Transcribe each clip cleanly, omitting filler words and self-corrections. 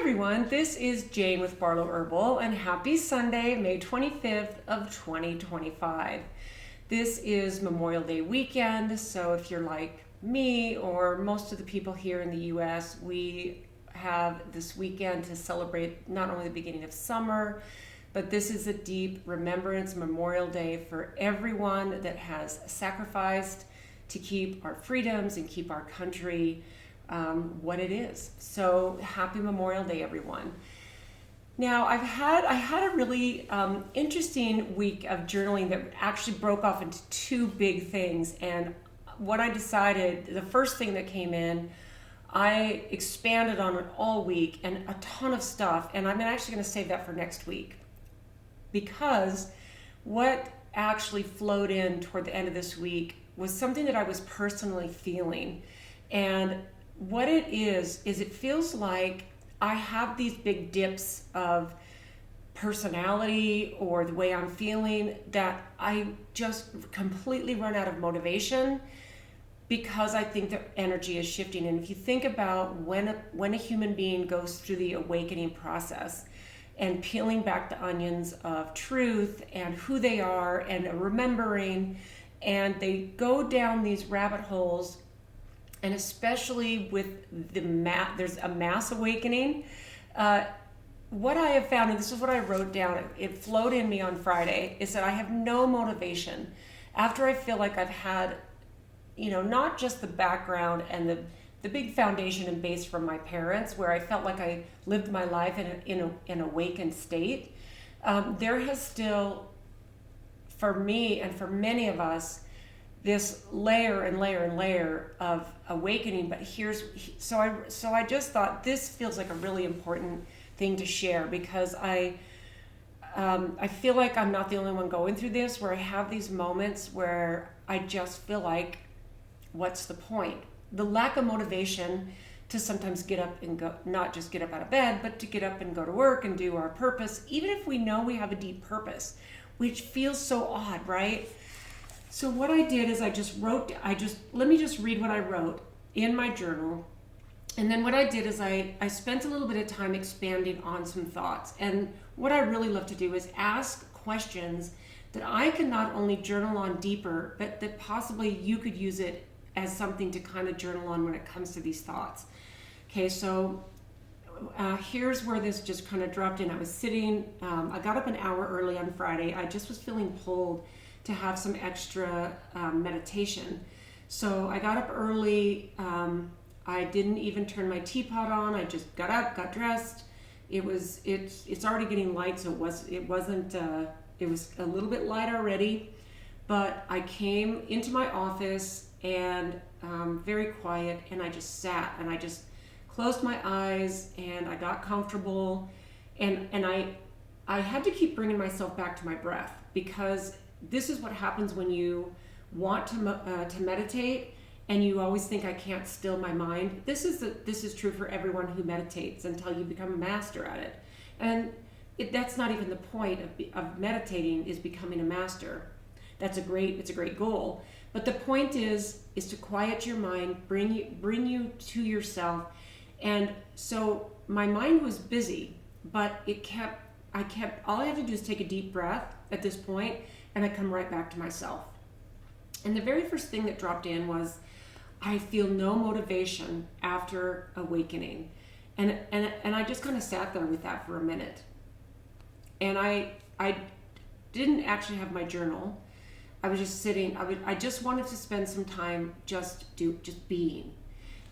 everyone, this is Jane with Barlow Herbal, and happy Sunday, May 25th of 2025. This is Memorial Day weekend, so if you're like me or most of the people here in the US, we have this weekend to celebrate not only the beginning of summer, but this is a deep remembrance Memorial Day for everyone that has sacrificed to keep our freedoms and keep our country what it is. So happy Memorial Day, everyone. Now I had a really interesting week of journaling that actually broke off into two big things. And what I decided, the first thing that came in, I expanded on it all week and a ton of stuff. And I'm actually going to save that for next week, because what actually flowed in toward the end of this week was something that I was personally feeling. And what it is it feels like I have these big dips of personality or the way I'm feeling that I just completely run out of motivation, because I think that energy is shifting. And if you think about when a human being goes through the awakening process and peeling back the onions of truth and who they are and remembering, and they go down these rabbit holes, and especially with there's a mass awakening. What I have found, and this is what I wrote down, it flowed in me on Friday, is that I have no motivation after I feel like I've had, not just the background and the big foundation and base from my parents, where I felt like I lived my life in an awakened state. There has still, for me and for many of us, this layer and layer and layer of awakening. But so I just thought this feels like a really important thing to share, because I feel like I'm not the only one going through this, where I have these moments where I just feel like, what's the point? The lack of motivation to sometimes get up and go, not just get up out of bed, but to get up and go to work and do our purpose, even if we know we have a deep purpose, which feels so odd, right? So what I did is let me just read what I wrote in my journal. And then what I did is I spent a little bit of time expanding on some thoughts. And what I really love to do is ask questions that I can not only journal on deeper, but that possibly you could use it as something to kind of journal on when it comes to these thoughts. Okay, so here's where this just kind of dropped in. I was sitting, I got up an hour early on Friday. I just was feeling pulled to have some extra meditation. So I got up early. I didn't even turn my teapot on. I just got up, got dressed. It's already getting light, so it was a little bit light already. But I came into my office and very quiet, and I just sat and I just closed my eyes and I got comfortable, and I had to keep bringing myself back to my breath, because this is what happens when you want to meditate and you always think, I can't still my mind. This is true for everyone who meditates until you become a master at it. And that's not even the point of meditating, is becoming a master. It's a great goal. But the point is to quiet your mind, bring you to yourself. And so my mind was busy, but all I have to do is take a deep breath at this point, and I come right back to myself. And the very first thing that dropped in was, I feel no motivation after awakening. And I just kind of sat there with that for a minute. And I didn't actually have my journal. I was just sitting. I just wanted to spend some time just being.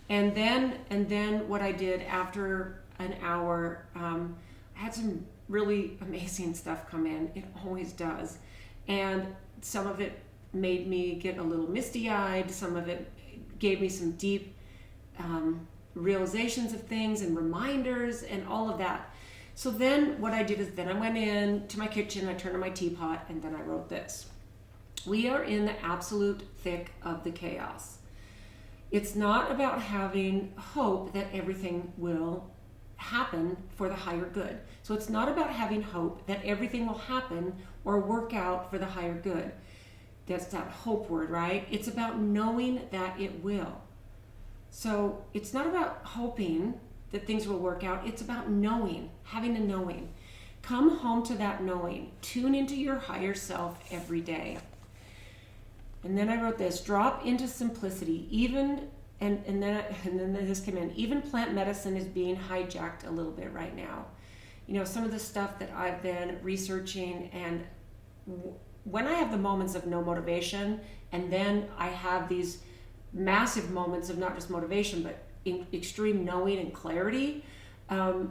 And then what I did after an hour, I had some really amazing stuff come in. It always does. And some of it made me get a little misty-eyed. Some of it gave me some deep realizations of things and reminders and all of that. So then what I did is I went into my kitchen, I turned on my teapot, and then I wrote this. We are in the absolute thick of the chaos. It's not about having hope that everything will happen for the higher good. So it's not about having hope that everything will happen or work out for the higher good. That's that hope word, right? It's about knowing that it will. So it's not about hoping that things will work out. It's about knowing, having a knowing. Come home to that knowing. Tune into your higher self every day. And then I wrote this, drop into simplicity. And then this came in, even plant medicine is being hijacked a little bit right now. You know, some of the stuff that I've been researching, and when I have the moments of no motivation, and then I have these massive moments of not just motivation, but extreme knowing and clarity, I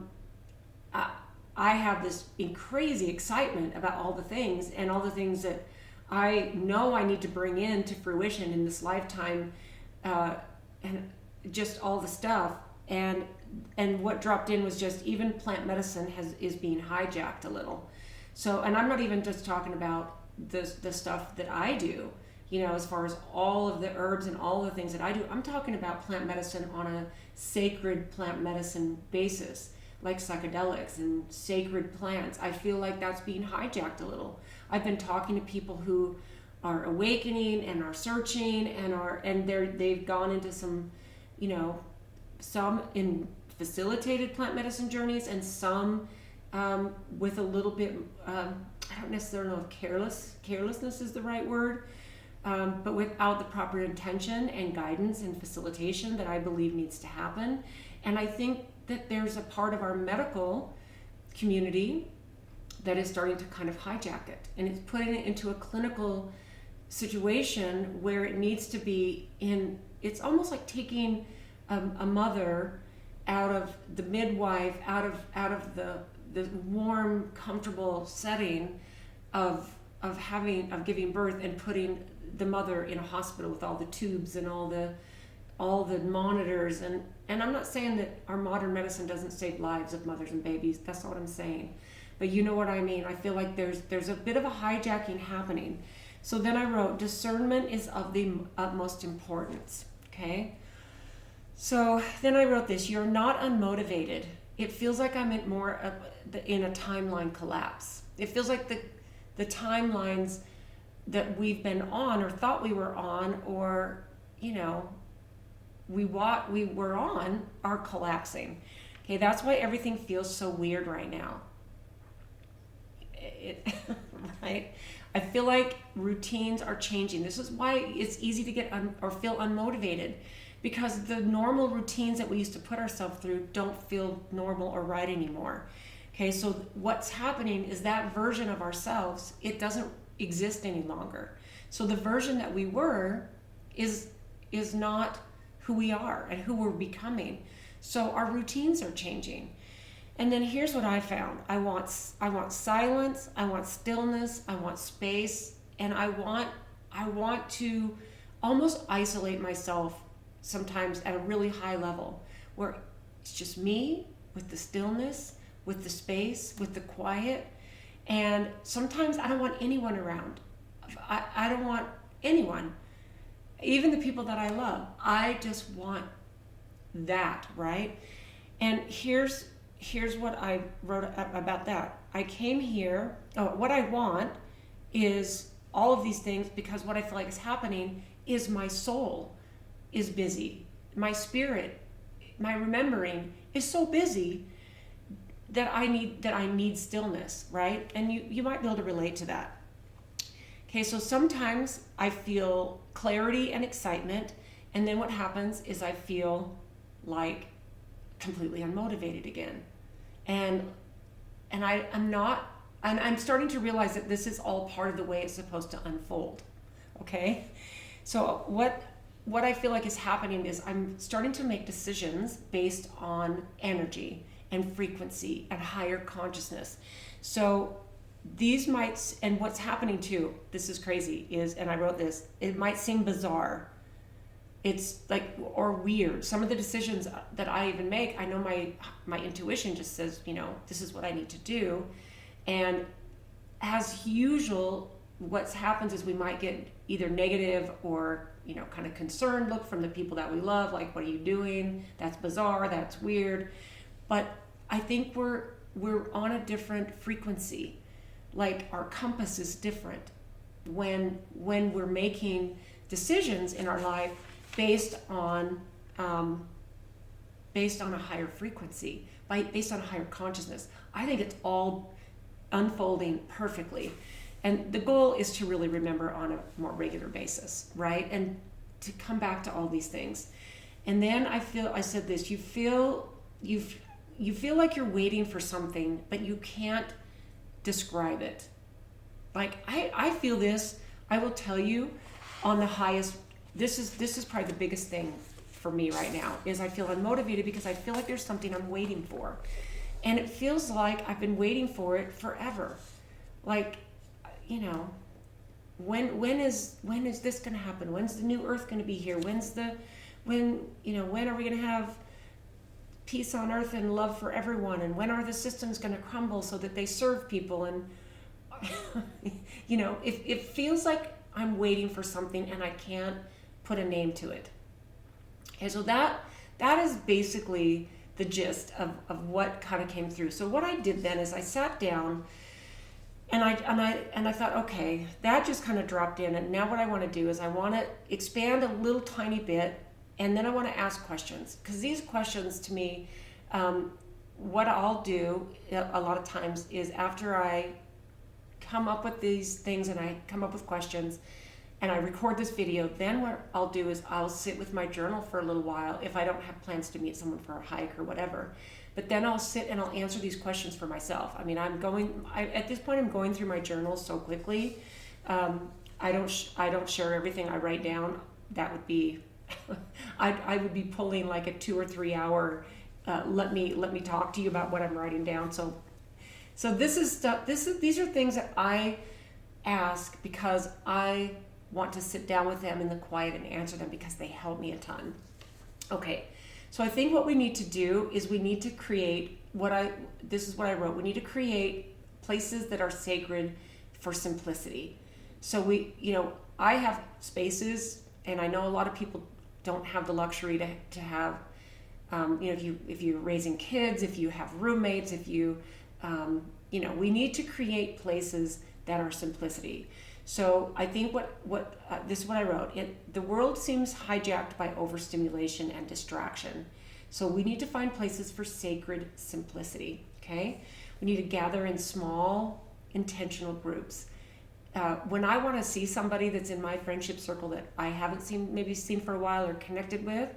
have this crazy excitement about all the things that I know I need to bring into fruition in this lifetime, and just all the stuff. And what dropped in was just even plant medicine is being hijacked a little. So, and I'm not even just talking about the stuff that I do, you know, as far as all of the herbs and all the things that I do. I'm talking about plant medicine on a sacred plant medicine basis, like psychedelics and sacred plants. I feel like that's being hijacked a little. I've been talking to people who are awakening and are searching and they've gone into some, you know, some in facilitated plant medicine journeys, and some with a little bit, I don't necessarily know if carelessness is the right word, but without the proper intention and guidance and facilitation that I believe needs to happen. And I think that there's a part of our medical community that is starting to kind of hijack it, and it's putting it into a clinical situation where it needs to be in. It's almost like taking a mother out of the midwife, out of the warm, comfortable setting of giving birth, and putting the mother in a hospital with all the tubes and all the monitors. And I'm not saying that our modern medicine doesn't save lives of mothers and babies. That's not what I'm saying. But you know what I mean. I feel like there's a bit of a hijacking happening. So then I wrote, discernment is of the utmost importance. Okay. So then I wrote this, you're not unmotivated. It feels like I'm in a timeline collapse. It feels like the timelines that we've been on or thought we were on, or, you know, we were on, are collapsing. Okay, that's why everything feels so weird right now. Right? I feel like routines are changing. This is why it's easy to get or feel unmotivated, because the normal routines that we used to put ourselves through don't feel normal or right anymore. Okay, so what's happening is that version of ourselves, it doesn't exist any longer. So the version that we were is not who we are and who we're becoming. So our routines are changing. And then here's what I found. I want silence, I want stillness, I want space, and I want to almost isolate myself sometimes at a really high level, where it's just me with the stillness, with the space, with the quiet. And sometimes I don't want anyone around. I don't want anyone, even the people that I love. I just want that, right? And here's what I wrote about that. I came here, what I want is all of these things, because what I feel like is happening is my soul is busy. My spirit, my remembering is so busy that I need stillness, right? And you might be able to relate to that. Okay, so sometimes I feel clarity and excitement, and then what happens is I feel like completely unmotivated again. And I'm starting to realize that this is all part of the way it's supposed to unfold. Okay? So what I feel like is happening is I'm starting to make decisions based on energy and frequency and higher consciousness. So and what's happening too, this is crazy, and I wrote this, it might seem bizarre. It's like, or weird. Some of the decisions that I even make, I know my intuition just says, you know, this is what I need to do. And as usual, what happens is we might get either negative or, you know, kind of concerned look from the people that we love, like, what are you doing? That's bizarre, that's weird. But I think we're on a different frequency. Like, our compass is different when we're making decisions in our life based on based on a higher frequency, based on a higher consciousness. I think it's all unfolding perfectly. And the goal is to really remember on a more regular basis, right? And to come back to all these things. And then I said this, you feel like you're waiting for something, but you can't describe it. Like I feel this, I will tell you, on the highest, this is probably the biggest thing for me right now, is I feel unmotivated because I feel like there's something I'm waiting for. And it feels like I've been waiting for it forever. Like, you know, when is this going to happen? When's the new earth going to be here? When are we going to have peace on earth and love for everyone? And when are the systems going to crumble so that they serve people? And you know, it feels like I'm waiting for something and I can't put a name to it. And so that is basically the gist of what kind of came through. So what I did then is I sat down and I thought, okay, that just kind of dropped in, and now what I want to do is I want to expand a little tiny bit, and then I want to ask questions, because these questions to me, what I'll do a lot of times is after I come up with these things and I come up with questions and I record this video, then what I'll do is I'll sit with my journal for a little while if I don't have plans to meet someone for a hike or whatever. But then I'll sit and I'll answer these questions for myself. I mean, at this point I'm going through my journal so quickly. I don't share everything I write down. That would be, I would be pulling like a 2 or 3 hour, let me talk to you about what I'm writing down. So this is stuff, these are things that I ask because I want to sit down with them in the quiet and answer them because they help me a ton. Okay, so I think what we need to do is we need to create this is what I wrote. We need to create places that are sacred for simplicity. So I have spaces, and I know a lot of people don't have the luxury to have, if you're raising kids, if you have roommates, if you, we need to create places that are simplicity. So I think this is what I wrote. The world seems hijacked by overstimulation and distraction. So we need to find places for sacred simplicity, okay? We need to gather in small, intentional groups. When I want to see somebody that's in my friendship circle that I haven't seen for a while or connected with,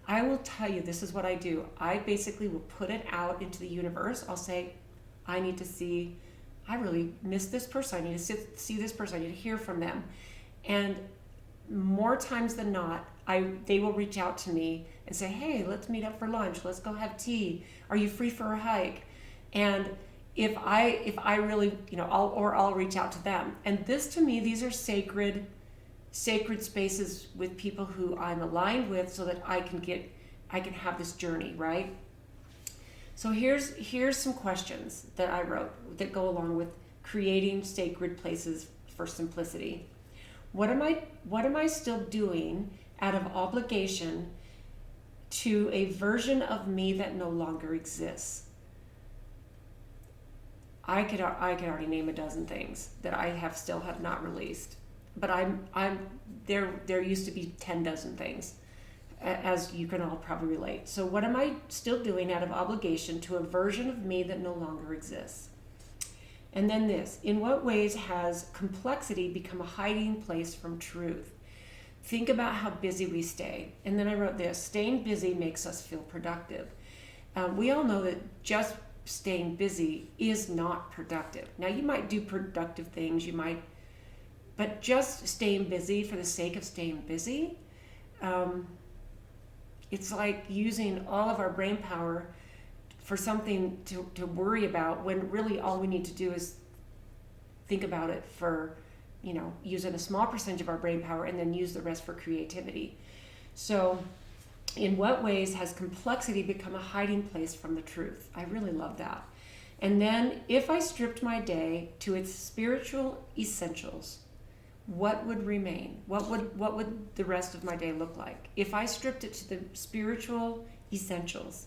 I will tell you, this is what I do. I basically will put it out into the universe. I'll say, I really miss this person. I need to see this person. I need to hear from them. And more times than not, they will reach out to me and say, hey, let's meet up for lunch. Let's go have tea. Are you free for a hike? And if I really, I'll reach out to them. And this, to me, these are sacred spaces with people who I'm aligned with, so that I can have this journey, right? So here's some questions that I wrote that go along with creating sacred places for simplicity. What am I still doing out of obligation to a version of me that no longer exists? I could already name a dozen things that I still have not released, but there used to be 10 dozen things, as you can all probably relate. So what am I still doing out of obligation to a version of me that no longer exists? And then this, in what ways has complexity become a hiding place from truth? Think about how busy we stay. And then I wrote this, staying busy makes us feel productive. We all know that just staying busy is not productive. Now, you might do productive things, but just staying busy for the sake of staying busy, it's like using all of our brain power for something to worry about, when really all we need to do is think about it for, using a small percentage of our brain power and then use the rest for creativity. So in what ways has complexity become a hiding place from the truth? I really love that. And then, if I stripped my day to its spiritual essentials, what would remain? What would the rest of my day look like if I stripped it to the spiritual essentials?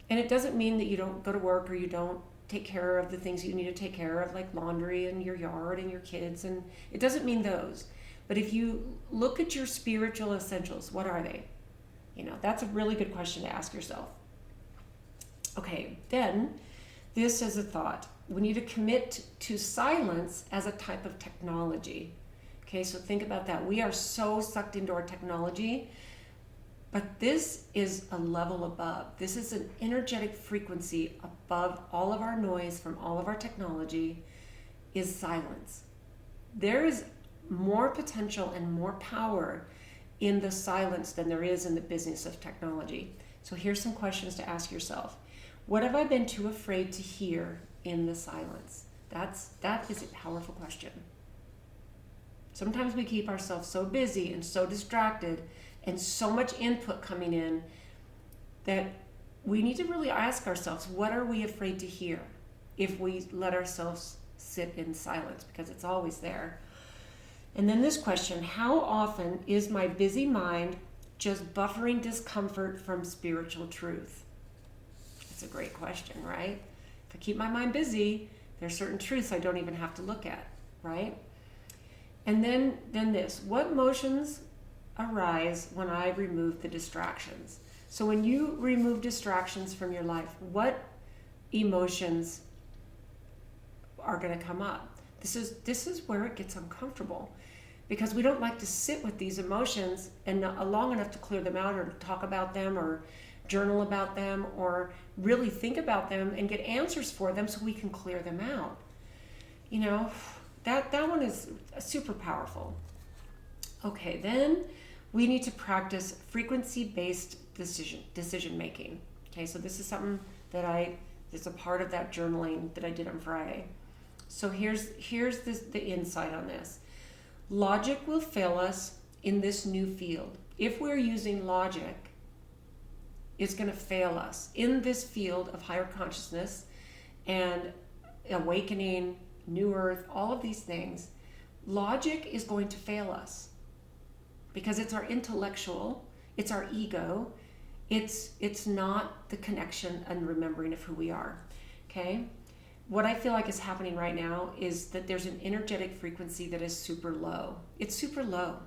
And it doesn't mean that you don't go to work or you don't take care of the things you need to take care of, like laundry and your yard and your kids, and it doesn't mean those. But if you look at your spiritual essentials, what are they? That's a really good question to ask yourself. Okay, then this is a thought. We need to commit to silence as a type of technology. Okay, so think about that. We are so sucked into our technology, but this is a level above. This is an energetic frequency above all of our noise from all of our technology, is silence. There is more potential and more power in the silence than there is in the business of technology. So here's some questions to ask yourself. What have I been too afraid to hear in the silence? That is a powerful question. Sometimes we keep ourselves so busy and so distracted and so much input coming in that we need to really ask ourselves, what are we afraid to hear if we let ourselves sit in silence? Because it's always there. And then this question, how often is my busy mind just buffering discomfort from spiritual truth? It's a great question, right? If I keep my mind busy, there's certain truths I don't even have to look at, right? And then this, what emotions arise when I remove the distractions? So when you remove distractions from your life, what emotions are going to come up? This is where it gets uncomfortable, because we don't like to sit with these emotions and long enough to clear them out, or to talk about them, or journal about them, or really think about them and get answers for them so we can clear them out. That one is super powerful. Okay, then we need to practice frequency-based decision making. Okay, so this is something that it's a part of that journaling that I did on Friday. So here's the insight on this. Logic will fail us in this new field. If we're using logic, it's going to fail us in this field of higher consciousness and awakening, new earth, all of these things. Logic is going to fail us because it's our intellectual, it's our ego, it's not the connection and remembering of who we are. Okay? What I feel like is happening right now is that there's an energetic frequency that is super low. It's super low.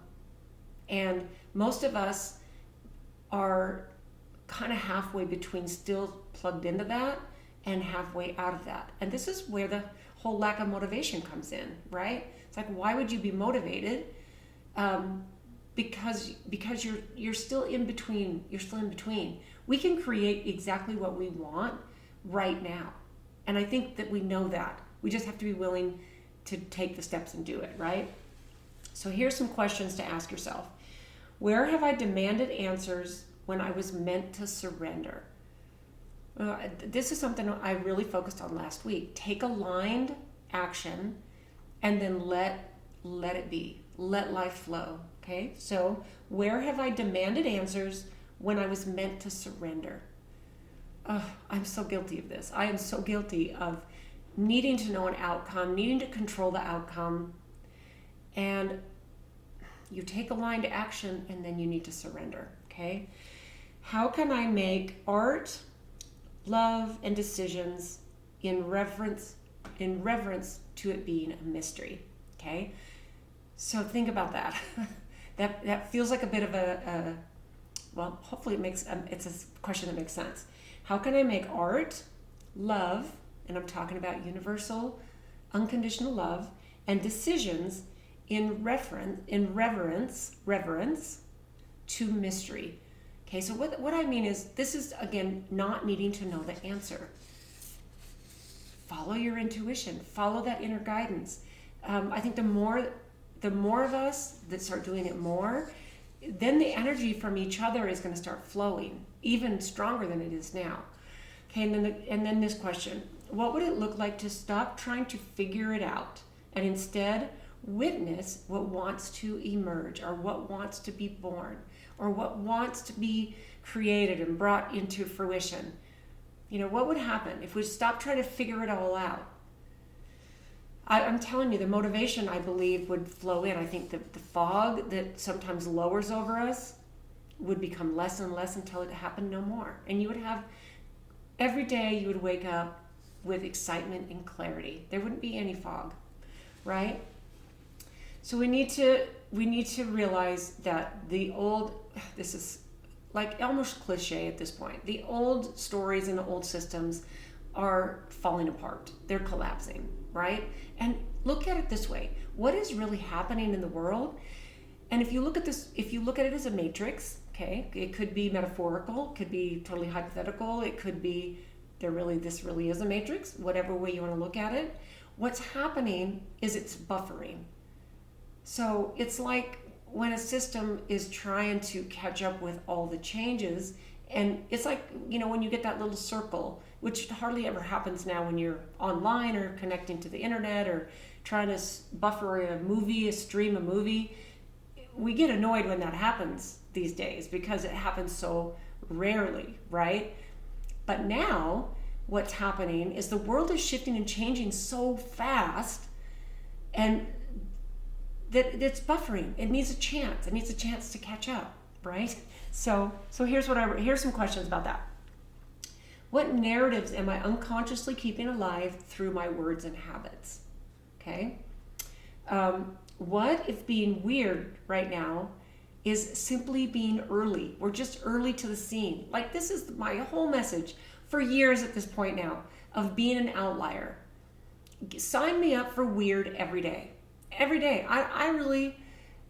And most of us are kind of halfway between still plugged into that and halfway out of that. And this is where the whole lack of motivation comes in, right? It's like, why would you be motivated? Because you're still in between. You're still in between. We can create exactly what we want right now. And I think that we know that. We just have to be willing to take the steps and do it, right? So here's some questions to ask yourself. Where have I demanded answers when I was meant to surrender? This is something I really focused on last week. Take aligned action and then let it be. Let life flow, okay? So where have I demanded answers when I was meant to surrender? I'm so guilty of this. I am so guilty of needing to know an outcome, needing to control the outcome. And you take aligned action and then you need to surrender, okay? How can I make art, love, and decisions in reverence to it being a mystery, okay? So think about that. That feels like a bit of well, hopefully it's a question that makes sense. How can I make art, love, and I'm talking about universal, unconditional love, and decisions in reverence to mystery? Okay, so what I mean is, this is, again, not needing to know the answer. Follow your intuition. Follow that inner guidance. I think the more of us that start doing it more, then the energy from each other is going to start flowing even stronger than it is now. Okay, and then this question: what would it look like to stop trying to figure it out and instead witness what wants to emerge, or what wants to be born, or what wants to be created and brought into fruition? What would happen if we stopped trying to figure it all out? I'm telling you, the motivation, I believe, would flow in. I think the fog that sometimes lowers over us would become less and less until it happened no more. And you would have, every day you would wake up with excitement and clarity. There wouldn't be any fog, right? So we need to realize that this is like almost cliche at this point. The old stories and the old systems are falling apart. They're collapsing, right? And look at it this way. What is really happening in the world? And if you look at this, if you look at it as a matrix, okay, it could be metaphorical, could be totally hypothetical, it could be this really is a matrix, whatever way you want to look at it. What's happening is it's buffering. So it's like when a system is trying to catch up with all the changes, and it's like, when you get that little circle, which hardly ever happens now when you're online or connecting to the internet or trying to buffer a stream a movie. We get annoyed when that happens these days because it happens so rarely, right? But now what's happening is the world is shifting and changing so fast, and that it's buffering. It needs a chance. It needs a chance to catch up, right? So here's some questions about that. What narratives am I unconsciously keeping alive through my words and habits? Okay. What if being weird right now is simply being early? We're just early to the scene. Like, this is my whole message for years at this point now of being an outlier. Sign me up for weird every day. Every day. I really,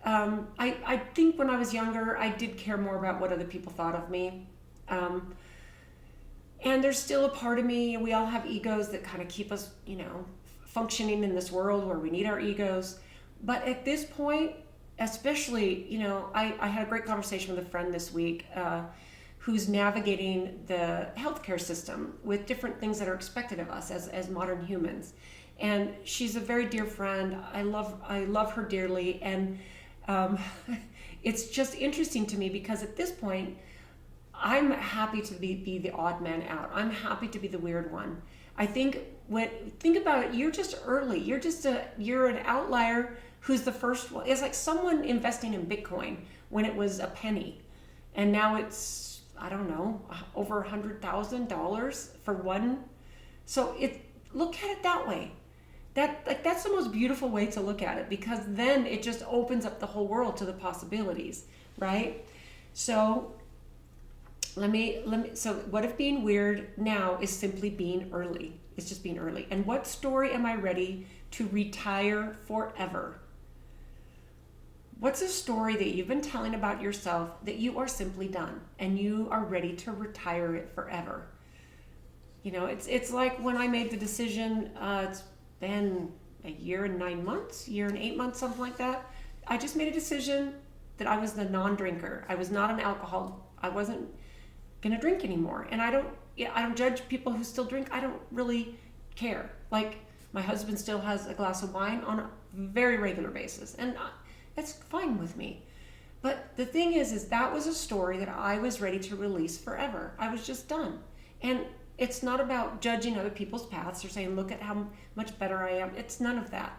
I think when I was younger, I did care more about what other people thought of me. And there's still a part of me, and we all have egos that kind of keep us, functioning in this world where we need our egos. But at this point, especially, I had a great conversation with a friend this week who's navigating the healthcare system with different things that are expected of us as modern humans. And she's a very dear friend. I love her dearly. And it's just interesting to me because at this point, I'm happy to be the odd man out. I'm happy to be the weird one. I think think about it, you're just early. You're an outlier who's the first one. It's like someone investing in Bitcoin when it was a penny. And now it's, I don't know, over $100,000 for one. So look at it that way. That's the most beautiful way to look at it, because then it just opens up the whole world to the possibilities, right? So so what if being weird now is simply being early? It's just being early. And what story am I ready to retire forever? What's a story that you've been telling about yourself that you are simply done and you are ready to retire it forever? It's like when I made the decision, it's been a year and 9 months, year and 8 months, something like that. I just made a decision that I was the non-drinker. I was not an alcohol. I wasn't gonna drink anymore. And I don't judge people who still drink. I don't really care. Like, my husband still has a glass of wine on a very regular basis, and that's fine with me. But the thing is that was a story that I was ready to release forever. I was just done. And it's not about judging other people's paths or saying, look at how much better I am. It's none of that.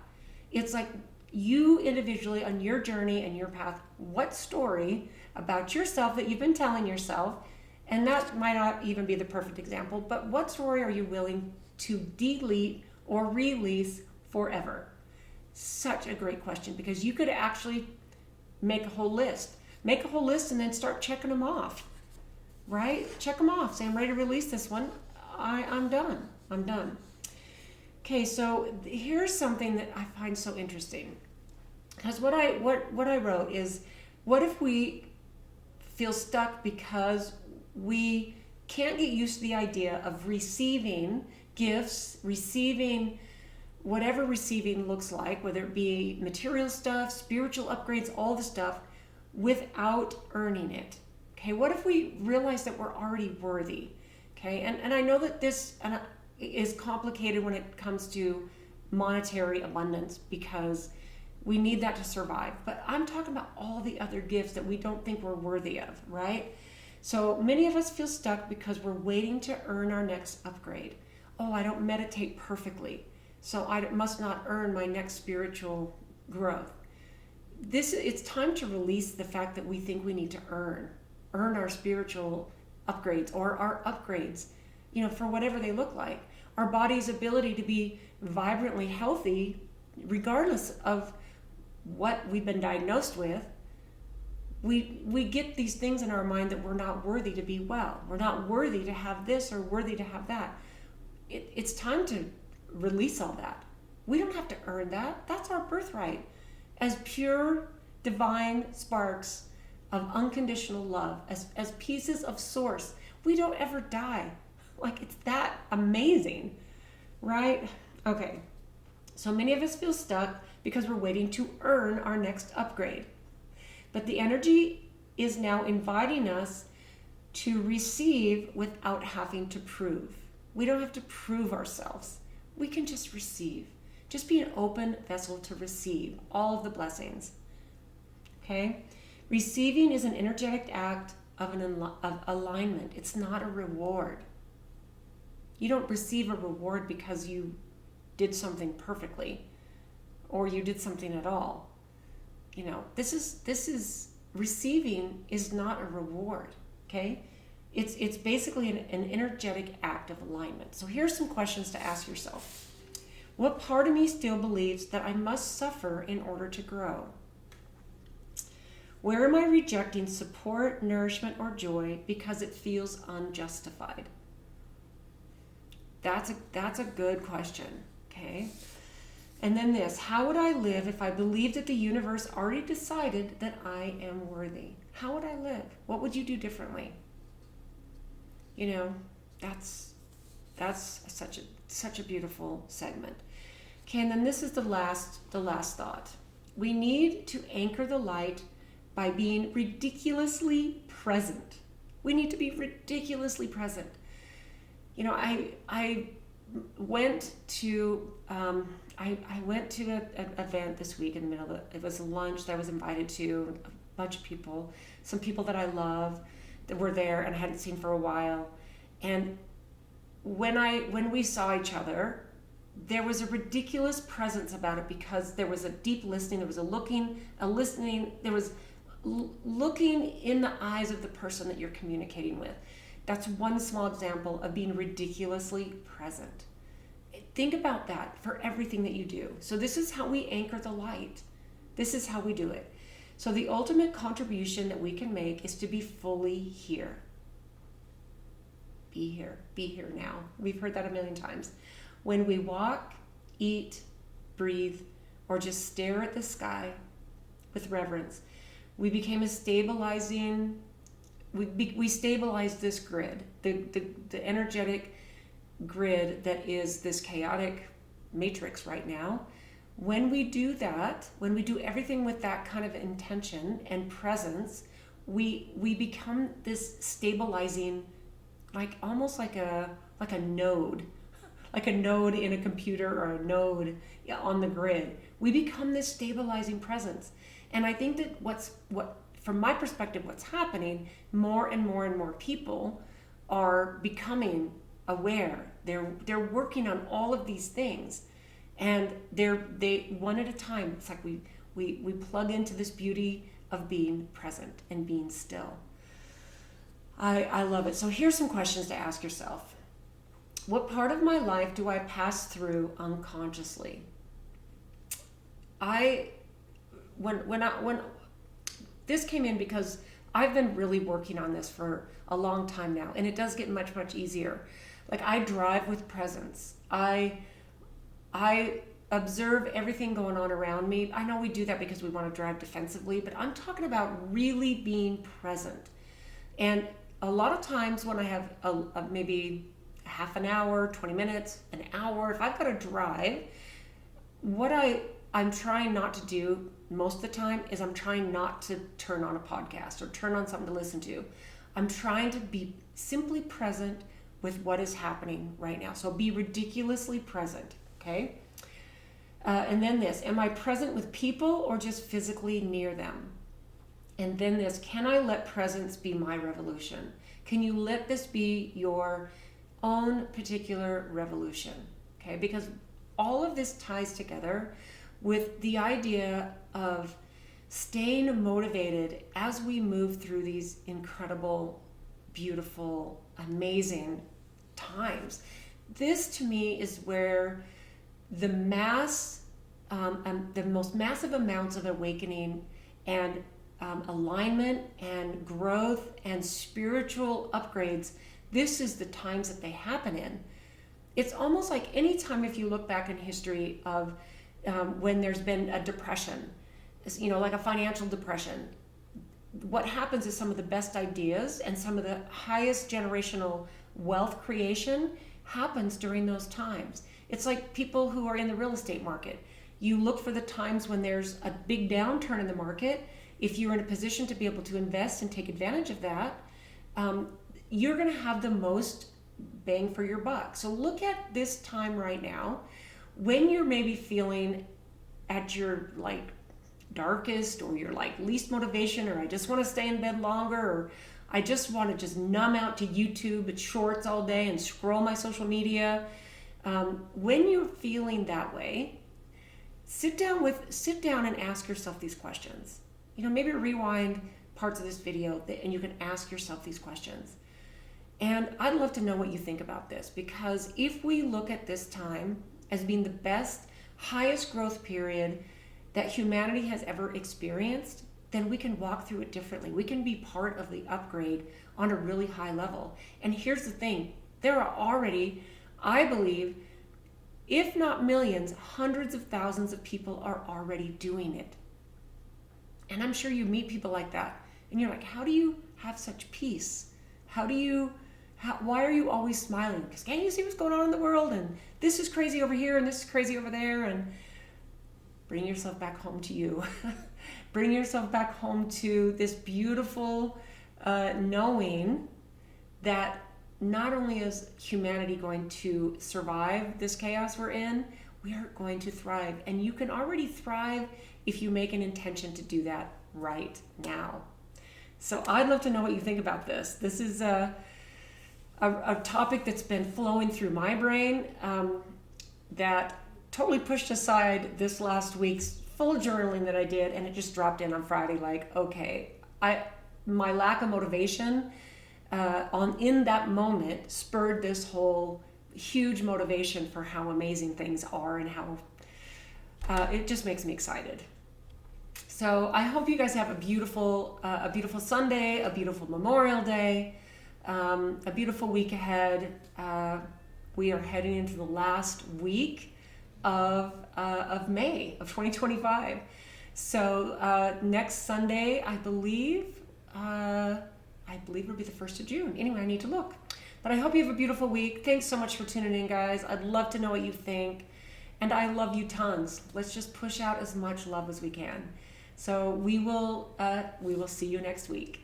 It's like you individually on your journey and your path, what story about yourself that you've been telling yourself, and that might not even be the perfect example, but what story are you willing to delete or release forever? Such a great question, because you could actually make a whole list. Make a whole list and then start checking them off, right? Check them off. Say, I'm ready to release this one. I'm done. I'm done. Okay, so here's something that I find so interesting. Because what I wrote is, what if we feel stuck because we can't get used to the idea of receiving gifts, receiving whatever receiving looks like, whether it be material stuff, spiritual upgrades, all the stuff, without earning it. Okay, what if we realize that we're already worthy? Okay, and I know that this is complicated when it comes to monetary abundance, because we need that to survive. But I'm talking about all the other gifts that we don't think we're worthy of, right? So many of us feel stuck because we're waiting to earn our next upgrade. Oh, I don't meditate perfectly, so I must not earn my next spiritual growth. It's time to release the fact that we think we need to earn our spiritual upgrades or our upgrades, for whatever they look like. Our body's ability to be vibrantly healthy, regardless of what we've been diagnosed with, We get these things in our mind that we're not worthy to be well. We're not worthy to have this or worthy to have that. It's time to release all that. We don't have to earn that. That's our birthright. As pure, divine sparks of unconditional love, as pieces of source, we don't ever die. Like, it's that amazing, right? Okay, so many of us feel stuck because we're waiting to earn our next upgrade. But the energy is now inviting us to receive without having to prove. We don't have to prove ourselves. We can just receive. Just be an open vessel to receive all of the blessings. Okay? Receiving is an energetic act of alignment. It's not a reward. You don't receive a reward because you did something perfectly or you did something at all. You know, this is receiving is not a reward. Okay? It's basically an energetic act of alignment. So here's some questions to ask yourself. What part of me still believes that I must suffer in order to grow? Where am I rejecting support, nourishment, or joy because it feels unjustified? That's a good question, okay? And then this, how would I live if I believed that the universe already decided that I am worthy? How would I live? What would you do differently? You know, that's such a beautiful segment. Okay, and then this is the last thought. We need to anchor the light by being ridiculously present. We need to be ridiculously present. You know, I went to an event this week in the middle of it was a lunch that I was invited to, a bunch of people, some people that I love that were there and I hadn't seen for a while. And when we saw each other, there was a ridiculous presence about it because there was a deep listening, there was a listening, there was looking in the eyes of the person that you're communicating with. That's one small example of being ridiculously present. Think about that for everything that you do. So this is how we anchor the light. This is how we do it. So the ultimate contribution that we can make is to be fully here. Be here now. We've heard that a million times. When we walk, eat, breathe, or just stare at the sky with reverence, we became a stabilizing, we stabilized this grid, the energetic grid that is this chaotic matrix right now. When we do that, when we do everything with that kind of intention and presence, we become this stabilizing, like almost like a node, like a node in a computer or a node on the grid. We become this stabilizing presence. And I think that from my perspective, what's happening, more and more and more people are becoming aware. They're working on all of these things, and they one at a time. It's like we plug into this beauty of being present and being still. I love it. So here's some questions to ask yourself. What part of my life do I pass through unconsciously? When this came in because I've been really working on this for a long time now, and it does get much, much easier. Like, I drive with presence. I observe everything going on around me. I know we do that because we want to drive defensively, but I'm talking about really being present. And a lot of times when I have maybe half an hour, 20 minutes, an hour, if I've got to drive, what I'm trying not to do most of the time is I'm trying not to turn on a podcast or turn on something to listen to. I'm trying to be simply present with what is happening right now. So be ridiculously present, okay? And then this, am I present with people or just physically near them? And then this, can I let presence be my revolution? Can you let this be your own particular revolution? Okay, because all of this ties together with the idea of staying motivated as we move through these incredible, beautiful, amazing times. This to me is where the most massive amounts of awakening and alignment and growth and spiritual upgrades, this is the times that they happen in. It's almost like any time, if you look back in history of when there's been a depression, like a financial depression, what happens is some of the best ideas and some of the highest generational wealth creation happens during those times. It's like people who are in the real estate market. You look for the times when there's a big downturn in the market. If you're in a position to be able to invest and take advantage of that, you're going to have the most bang for your buck. So look at this time right now when you're maybe feeling at your darkest, or your least motivation, or I just want to stay in bed longer, or I just want to just numb out to YouTube and shorts all day and scroll my social media. When you're feeling that way, sit down and ask yourself these questions. Maybe rewind parts of this video and you can ask yourself these questions. And I'd love to know what you think about this, because if we look at this time as being the best, highest growth period that humanity has ever experienced, then we can walk through it differently. We can be part of the upgrade on a really high level. And here's the thing, there are already, I believe, if not millions, hundreds of thousands of people are already doing it. And I'm sure you meet people like that. And you're like, how do you have such peace? Why are you always smiling? Because can't you see what's going on in the world? And this is crazy over here and this is crazy over there. And bring yourself back home to you. Bring yourself back home to this beautiful knowing that not only is humanity going to survive this chaos we're in, we are going to thrive. And you can already thrive if you make an intention to do that right now. So I'd love to know what you think about this. This is a topic that's been flowing through my brain that totally pushed aside this last week's full journaling that I did, and it just dropped in on Friday. My lack of motivation in that moment spurred this whole huge motivation for how amazing things are and how it just makes me excited. So I hope you guys have a beautiful Sunday, a beautiful Memorial Day, a beautiful week ahead. We are heading into the last week of May of 2025. So next Sunday, I believe it'll be the 1st of June. Anyway, I need to look. But I hope you have a beautiful week. Thanks so much for tuning in, guys. I'd love to know what you think. And I love you tons. Let's just push out as much love as we can. So we will see you next week.